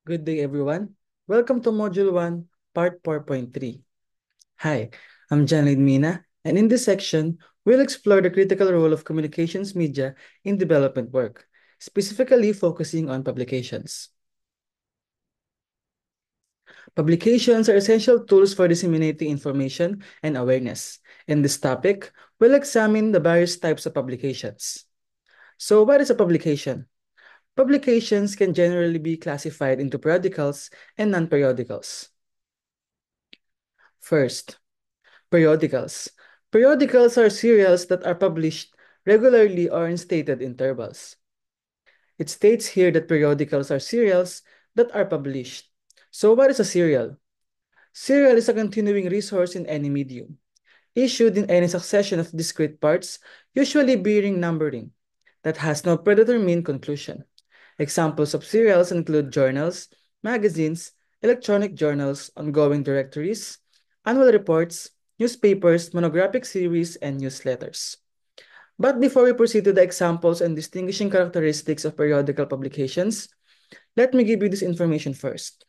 Good day, everyone. Welcome to Module 1, Part 4.3. Hi, I'm Janlyn Mina, and in this section, we'll explore the critical role of communications media in development work, specifically focusing on publications. Publications are essential tools for disseminating information and awareness. In this topic, we'll examine the various types of publications. So, what is a publication? Publications can generally be classified into periodicals and non-periodicals. First, periodicals. Periodicals are serials that are published regularly or in stated intervals. It states here that periodicals are serials that are published. So what is a serial? Serial is a continuing resource in any medium, issued in any succession of discrete parts, usually bearing numbering, that has no predetermined conclusion. Examples of serials include journals, magazines, electronic journals, ongoing directories, annual reports, newspapers, monographic series, and newsletters. But before we proceed to the examples and distinguishing characteristics of periodical publications, let me give you this information first.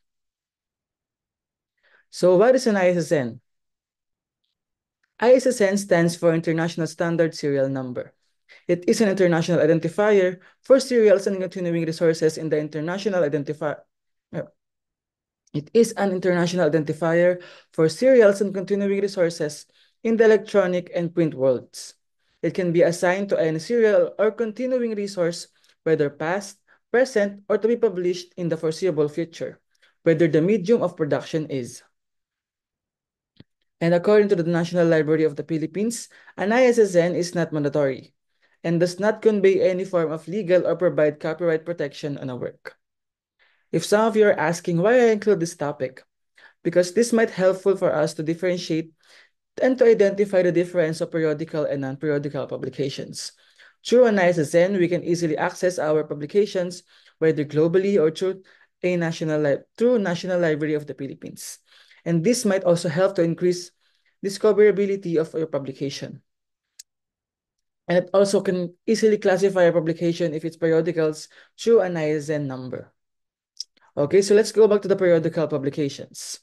So what is an ISSN? ISSN stands for International Standard Serial Number. It is an international identifier for serials and continuing resources in the international identifier. It is an international identifier for serials and continuing resources in the electronic and print worlds. It can be assigned to any serial or continuing resource, whether past, present, or to be published in the foreseeable future, whether the medium of production is. And according to the National Library of the Philippines, an ISSN is not mandatory and does not convey any form of legal or provide copyright protection on a work. If some of you are asking why I include this topic, because this might helpful for us to differentiate and to identify the difference of periodical and non-periodical publications. Through an ISSN, we can easily access our publications, whether globally or through National Library of the Philippines. And this might also help to increase discoverability of your publication. And it also can easily classify a publication if it's periodicals through an ISSN number. Okay, so let's go back to the periodical publications.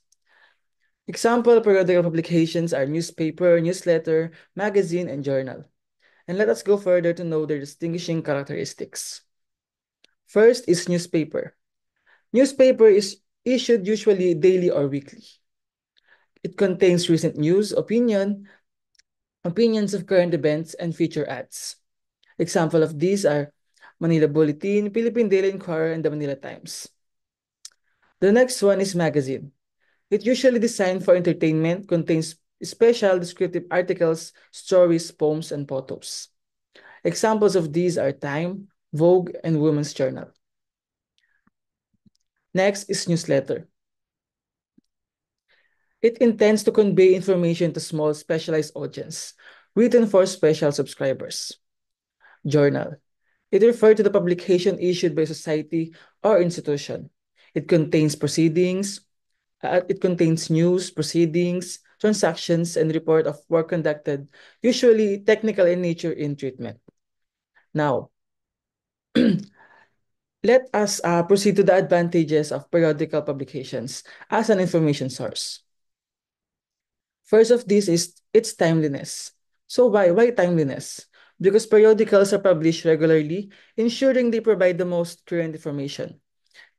Example periodical publications are newspaper, newsletter, magazine, and journal. And let us go further to know their distinguishing characteristics. First is newspaper. Newspaper is issued usually daily or weekly. It contains recent news, opinions of current events, and feature ads. Example of these are Manila Bulletin, Philippine Daily Inquirer, and the Manila Times. The next one is magazine. It usually designed for entertainment, contains special descriptive articles, stories, poems, and photos. Examples of these are Time, Vogue, and Women's Journal. Next is newsletter. It intends to convey information to small specialized audience, written for special subscribers. Journal. It refers to the publication issued by society or institution. It contains news, proceedings, transactions, and report of work conducted, usually technical in nature in treatment. Now, let us proceed to the advantages of periodical publications as an information source. First of this is its timeliness. So why timeliness? Because periodicals are published regularly, ensuring they provide the most current information.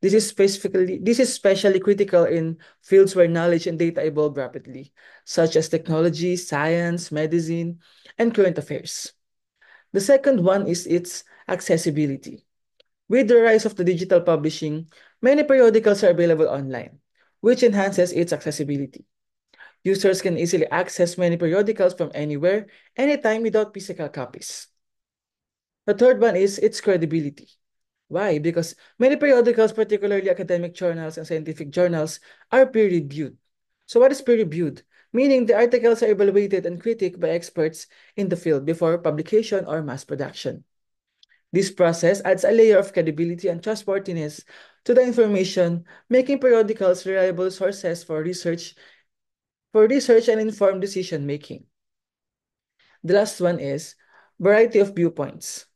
This is especially critical in fields where knowledge and data evolve rapidly, such as technology, science, medicine, and current affairs. The second one is its accessibility. With the rise of the digital publishing, many periodicals are available online, which enhances its accessibility. Users can easily access many periodicals from anywhere, anytime without physical copies. The third one is its credibility. Why? Because many periodicals, particularly academic journals and scientific journals, are peer-reviewed. So what is peer-reviewed? Meaning the articles are evaluated and critiqued by experts in the field before publication or mass production. This process adds a layer of credibility and trustworthiness to the information, making periodicals reliable sources for research and informed decision making. The last one is variety of viewpoints.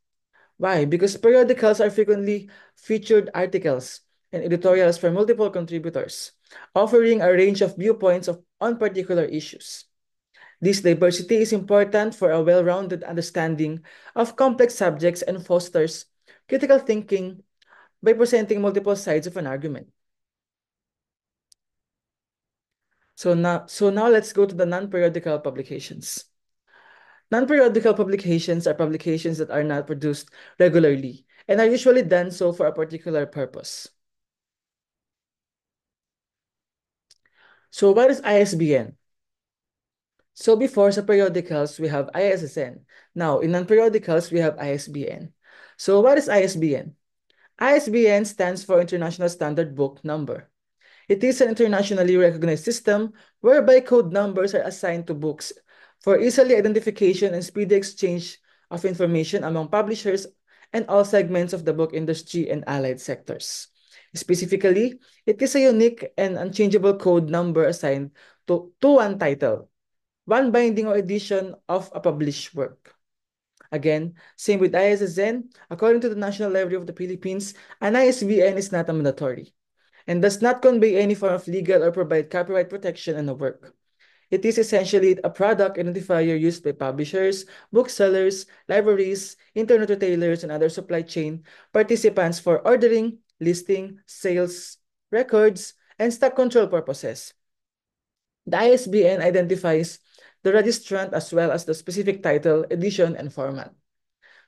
Why? Because periodicals are frequently featured articles and editorials from multiple contributors, offering a range of viewpoints on particular issues. This diversity is important for a well-rounded understanding of complex subjects and fosters critical thinking by presenting multiple sides of an argument. So now let's go to the non-periodical publications. Non-periodical publications are publications that are not produced regularly and are usually done so for a particular purpose. So what is ISBN? So before sa periodicals, we have ISSN. Now, in non-periodicals, we have ISBN. So what is ISBN? ISBN stands for International Standard Book Number. It is an internationally recognized system whereby code numbers are assigned to books for easily identification and speedy exchange of information among publishers and all segments of the book industry and allied sectors. Specifically, it is a unique and unchangeable code number assigned to one title, one binding or edition of a published work. Again, same with ISSN, according to the National Library of the Philippines, an ISBN is not a mandatory and does not convey any form of legal or provide copyright protection on a work. It is essentially a product identifier used by publishers, booksellers, libraries, internet retailers, and other supply chain participants for ordering, listing, sales, records, and stock control purposes. The ISBN identifies the registrant as well as the specific title, edition, and format.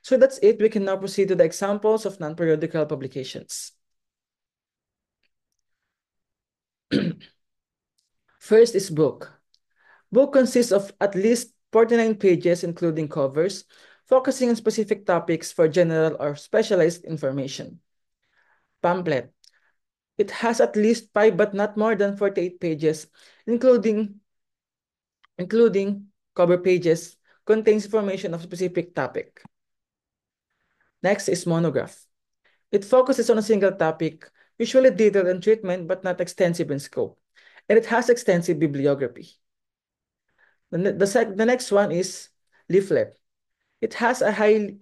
So that's it. We can now proceed to the examples of non-periodical publications. First is book. Book consists of at least 49 pages, including covers, focusing on specific topics for general or specialized information. Pamphlet. It has at least 5 but not more than 48 pages, including cover pages, contains information of specific topic. Next is monograph. It focuses on a single topic, usually detailed in treatment but not extensive in scope, and it has extensive bibliography. The next one is leaflet. It has highly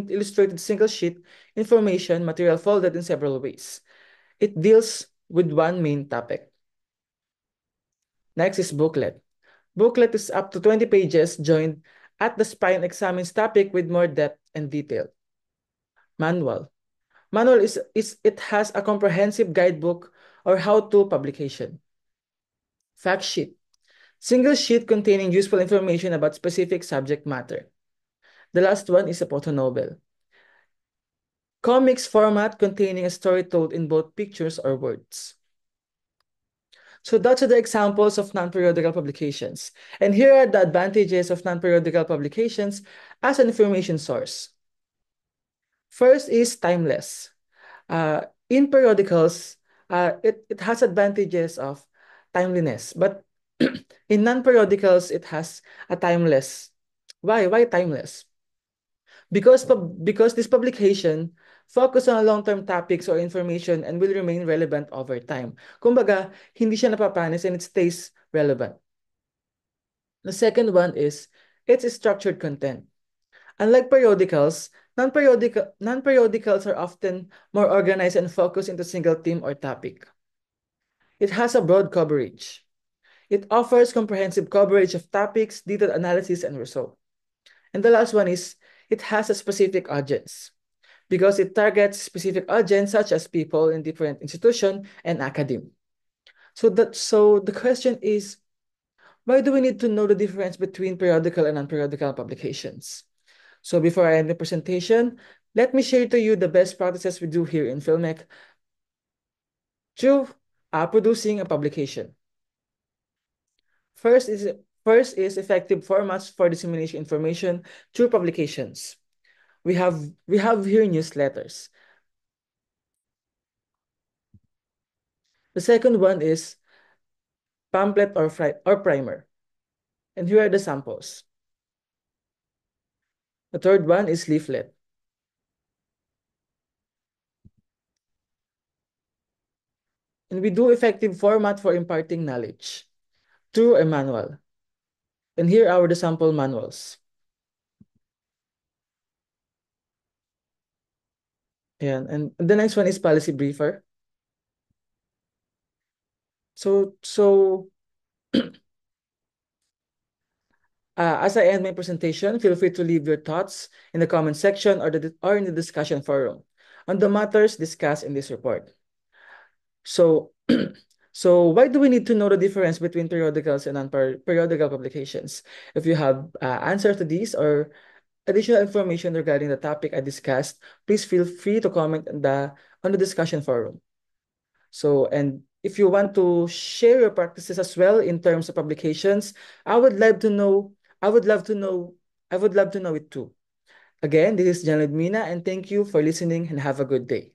illustrated single sheet information material folded in several ways. It deals with one main topic. Next is booklet. Booklet is up to 20 pages joined at the spine, examines topic with more depth and detail. Manual. Manual is it has a comprehensive guidebook or how-to publication. Fact sheet. Single sheet containing useful information about specific subject matter. The last one is a photonovel. Comics format containing a story told in both pictures or words. So those are the examples of non-periodical publications. And here are the advantages of non-periodical publications as an information source. First is timeless. In periodicals, it has advantages of timeliness, but in non-periodicals, it has a timeless. Why? Why timeless? Because this publication focus on long-term topics or information and will remain relevant over time. Kumbaga, hindi siya napapanis and it stays relevant. The second one is its structured content. Unlike periodicals, non-periodicals are often more organized and focused into single theme or topic. It has a broad coverage. It offers comprehensive coverage of topics, detailed analysis, and result. And the last one is it has a specific audience because it targets specific audience such as people in different institution and academe. So the question is, why do we need to know the difference between periodical and non-periodical publications? So before I end the presentation, let me share to you the best practices we do here in Philmec to producing a publication. First is effective formats for dissemination information through publications. We have here newsletters. The second one is pamphlet or primer. And here are the samples. The third one is leaflet. And we do effective format for imparting knowledge through a manual. And here are the sample manuals. And the next one is policy briefer. So as I end my presentation, feel free to leave your thoughts in the comment section or in the discussion forum on the matters discussed in this report. So, so why do we need to know the difference between periodicals and non-periodical publications? If you have answer to these or additional information regarding the topic I discussed, please feel free to comment on the discussion forum. So, and if you want to share your practices as well in terms of publications, I would love to know. I would love to know. I would love to know it too. Again, this is John Ludmina, and thank you for listening and have a good day.